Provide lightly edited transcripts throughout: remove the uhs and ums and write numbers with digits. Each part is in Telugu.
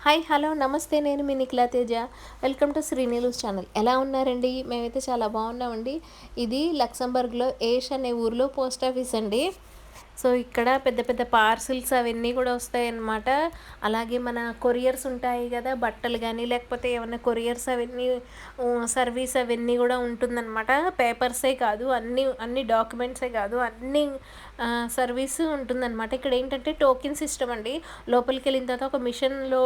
హాయ్ హలో నమస్తే, నేను మీ Nikhila Teja. Welcome to Sreenilu's channel. ఎలా ఉన్నారండి? మేమైతే చాలా బాగున్నామండి. ఇది లక్సంబర్గ్లో ఏష్ అనే ఊరిలో పోస్ట్ ఆఫీస్ అండి. సో ఇక్కడ పెద్ద పెద్ద పార్సిల్స్ అవన్నీ కూడా వస్తాయన్నమాట. అలాగే మన కొరియర్స్ ఉంటాయి కదా, బట్టలు కానీ లేకపోతే ఏమైనా కొరియర్స్ అవన్నీ సర్వీస్ అవన్నీ కూడా ఉంటుందన్నమాట. పేపర్సే కాదు, అన్ని డాక్యుమెంట్సే కాదు, అన్ని సర్వీసు ఉంటుందన్నమాట. ఇక్కడ ఏంటంటే టోకెన్ సిస్టమ్ అండి. లోపలికి వెళ్ళిన తర్వాత ఒక మిషన్లో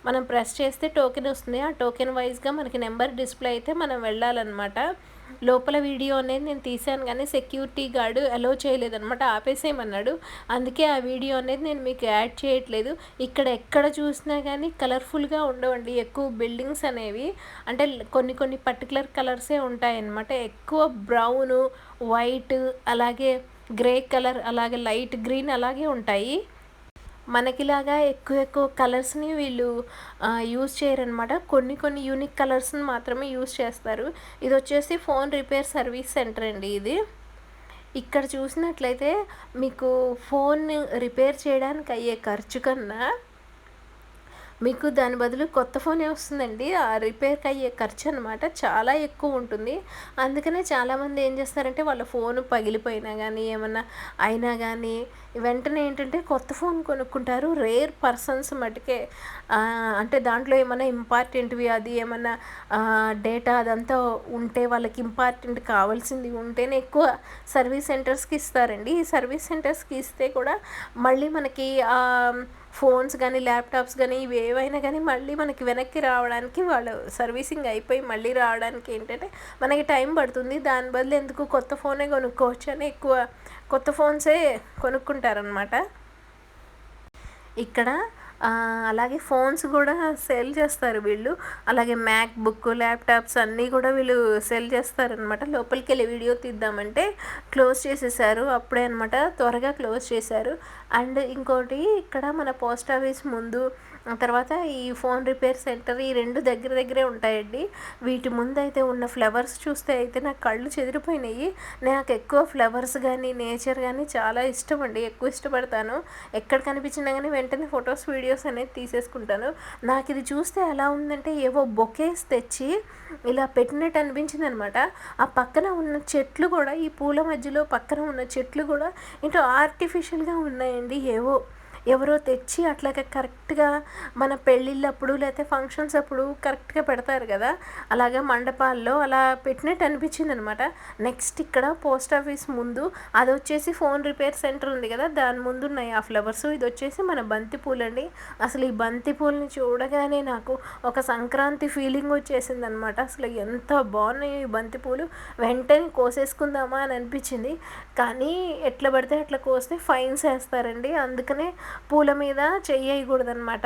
మనం ప్రెస్ చేస్తే టోకెన్ వస్తుంది. ఆ టోకెన్ వైజ్గా మనకి నెంబర్ డిస్ప్లే అయితే మనం వెళ్ళాలన్నమాట. లోపల వీడియో అనేది నేను తీసాను, కానీ సెక్యూరిటీ గార్డు అలో చేయలేదన్నమాట, ఆపేసేయమన్నాడు. అందుకే ఆ వీడియో అనేది నేను మీకు యాడ్ చేయట్లేదు. ఇక్కడ ఎక్కడ చూసినా కానీ కలర్ఫుల్గా ఉండవండి ఎక్కువ బిల్డింగ్స్ అనేవి. అంటే కొన్ని కొన్ని పర్టికులర్ కలర్సే ఉంటాయన్నమాట. ఎక్కువ బ్రౌను, వైట్, అలాగే గ్రే కలర్, అలాగే లైట్ గ్రీన్ అలాగే ఉంటాయి. మనకిలాగా ఎక్కువ ఎక్కువ కలర్స్ని వీళ్ళు యూజ్ చేయరనమాట. కొన్ని కొన్ని యూనిక్ కలర్స్ని మాత్రమే యూజ్ చేస్తారు. ఇది వచ్చేసి ఫోన్ రిపేర్ సర్వీస్ సెంటర్ అండి. ఇది ఇక్కడ చూసినట్లయితే మీకు ఫోన్ రిపేర్ చేయడానికి అయ్యే ఖర్చు కన్నా మీకు దాని బదులు కొత్త ఫోనే వస్తుందండి. ఆ రిపేర్కి అయ్యే ఖర్చు అనమాట చాలా ఎక్కువ ఉంటుంది. అందుకనే చాలామంది ఏం చేస్తారంటే వాళ్ళ ఫోన్ పగిలిపోయినా కానీ ఏమన్నా అయినా కానీ వెంటనే ఏంటంటే కొత్త ఫోన్ కొనుక్కుంటారు. రేర్ పర్సన్స్ మటుకే అంటే దాంట్లో ఏమైనా ఇంపార్టెంట్వి, అది ఏమన్నా డేటా అదంతా ఉంటే వాళ్ళకి ఇంపార్టెంట్ కావాల్సింది ఉంటేనే ఎక్కువ సర్వీస్ సెంటర్స్కి ఇస్తారండి. ఈ సర్వీస్ సెంటర్స్కి ఇస్తే కూడా మళ్ళీ మనకి ఫోన్స్ కానీ ల్యాప్టాప్స్ కానీ ఇవి ఏవైనా కానీ మళ్ళీ మనకి వెనక్కి రావడానికి, వాళ్ళు సర్వీసింగ్ అయిపోయి మళ్ళీ రావడానికి ఏంటంటే మనకి టైం పడుతుంది. దాని బదులు ఎందుకు కొత్త ఫోనే కొనుక్కోవచ్చు అని ఎక్కువ కొత్త ఫోన్సే కొనుక్కుంటారనమాట ఇక్కడ. అలాగే ఫోన్స్ కూడా సెల్ చేస్తారు వీళ్ళు. అలాగే మ్యాక్ బుక్, ల్యాప్టాప్స్ అన్నీ కూడా వీళ్ళు సెల్ చేస్తారనమాట. లోపలికి వెళ్ళి వీడియో తీద్దామంటే క్లోజ్ చేసేసారు అప్పుడే అనమాట, త్వరగా క్లోజ్ చేశారు. అండ్ ఇంకోటి, ఇక్కడ మన పోస్ట్ ఆఫీస్ ముందు, తర్వాత ఈ ఫోన్ రిపేర్ సెంటర్, ఈ రెండు దగ్గర దగ్గరే ఉంటాయండి. వీటి ముందు అయితే ఉన్న ఫ్లవర్స్ చూస్తే అయితే నాకు కళ్ళు చెదిరిపోయినాయి. నాకు ఎక్కువ ఫ్లవర్స్ కానీ నేచర్ కానీ చాలా ఇష్టం అండి, ఎక్కువ ఇష్టపడతాను. ఎక్కడ కనిపించినా కానీ వెంటనే ఫొటోస్ వీడియోస్ అనేది తీసేసుకుంటాను. నాకు ఇది చూస్తే ఎలా ఉందంటే ఏవో బొకేస్ తెచ్చి ఇలా పెట్టినట్టు అనిపించింది అనమాట. ఆ పక్కన ఉన్న చెట్లు కూడా, ఈ పూల మధ్యలో పక్కన ఉన్న చెట్లు కూడా ఏంటో ఆర్టిఫిషియల్గా ఉన్నాయండి. ఎవరో తెచ్చి అట్లాగే కరెక్ట్గా మన పెళ్ళిళ్ళప్పుడు లేకపోతే ఫంక్షన్స్ అప్పుడు కరెక్ట్గా పెడతారు కదా, అలాగా మండపాల్లో అలా పెట్టినట్టు అనిపించింది అనమాట. నెక్స్ట్ ఇక్కడ పోస్ట్ ఆఫీస్ ముందు, అది వచ్చేసి ఫోన్ రిపేర్ సెంటర్ ఉంది కదా, దాని ముందు ఉన్నాయి ఆ ఫ్లవర్స్. ఇది వచ్చేసి మన బంతి పూలు అండి. అసలు ఈ బంతి పూలని చూడగానే నాకు ఒక సంక్రాంతి ఫీలింగ్ వచ్చేసింది అనమాట. అసలు ఎంత బాగున్నాయి ఈ బంతి పూలు, వెంటనే కోసేసుకుందామా అని అనిపించింది. కానీ ఎట్లా పడితే అట్లా కోస్తే ఫైన్స్ వేస్తారండి. అందుకనే పూల మీద చెయ్యకూడదనమాట.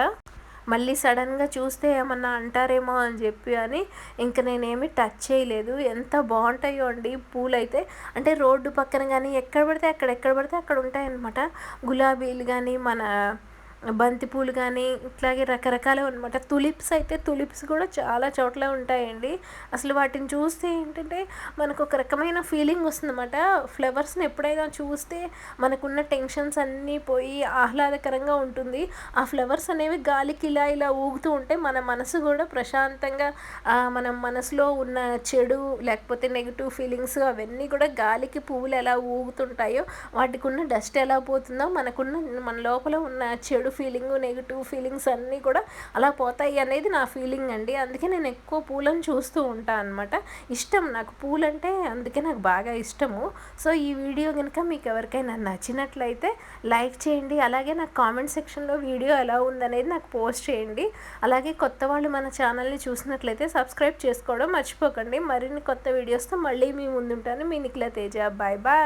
మళ్ళీ సడన్గా చూస్తే ఏమన్నా అంటారేమో అని చెప్పి ఇంక నేనేమి టచ్ చేయలేదు. ఎంత బాగుంటాయో అండి పూలు అయితే. అంటే రోడ్డు పక్కన కానీ ఎక్కడ పడితే అక్కడ ఉంటాయన్నమాట. గులాబీలు కానీ, మన బంతిపూలు కానీ, ఇట్లాగే రకరకాలు అనమాట. తులిప్స్ కూడా చాలా చోట్ల ఉంటాయండి. అసలు వాటిని చూస్తే ఏంటంటే మనకు ఒక రకమైన ఫీలింగ్ వస్తుందన్నమాట. ఫ్లవర్స్ని ఎప్పుడైనా చూస్తే మనకున్న టెన్షన్స్ అన్నీ పోయి ఆహ్లాదకరంగా ఉంటుంది. ఆ ఫ్లవర్స్ అనేవి గాలికి ఇలా ఇలా ఊగుతూ ఉంటే మన మనసు కూడా ప్రశాంతంగా, మన మనసులో ఉన్న చెడు లేకపోతే నెగిటివ్ ఫీలింగ్స్ అవన్నీ కూడా గాలికి పువ్వులు ఎలా ఊగుతుంటాయో, వాటికి ఉన్న డస్ట్ ఎలా పోతుందో మన లోపల ఉన్న చెడు ఫీలింగ్, నెగిటివ్ ఫీలింగ్స్ అన్నీ కూడా అలా పోతాయి అనేది నా ఫీలింగ్ అండి. అందుకే నేను ఎక్కువ పూలను చూస్తూ ఉంటాను అనమాట. ఇష్టం నాకు పూలంటే, అందుకే నాకు బాగా ఇష్టము. సో ఈ వీడియో కనుక మీకు ఎవరికైనా నచ్చినట్లయితే లైక్ చేయండి. అలాగే నాకు కామెంట్ సెక్షన్లో వీడియో ఎలా ఉందనేది నాకు పోస్ట్ చేయండి. అలాగే కొత్త వాళ్ళు మన ఛానల్ని చూసినట్లయితే సబ్స్క్రైబ్ చేసుకోవడం మర్చిపోకండి. మరిన్ని కొత్త వీడియోస్తో మళ్ళీ మీ ముందుంటాను. మీ నిఖిలా తేజ. Bye bye.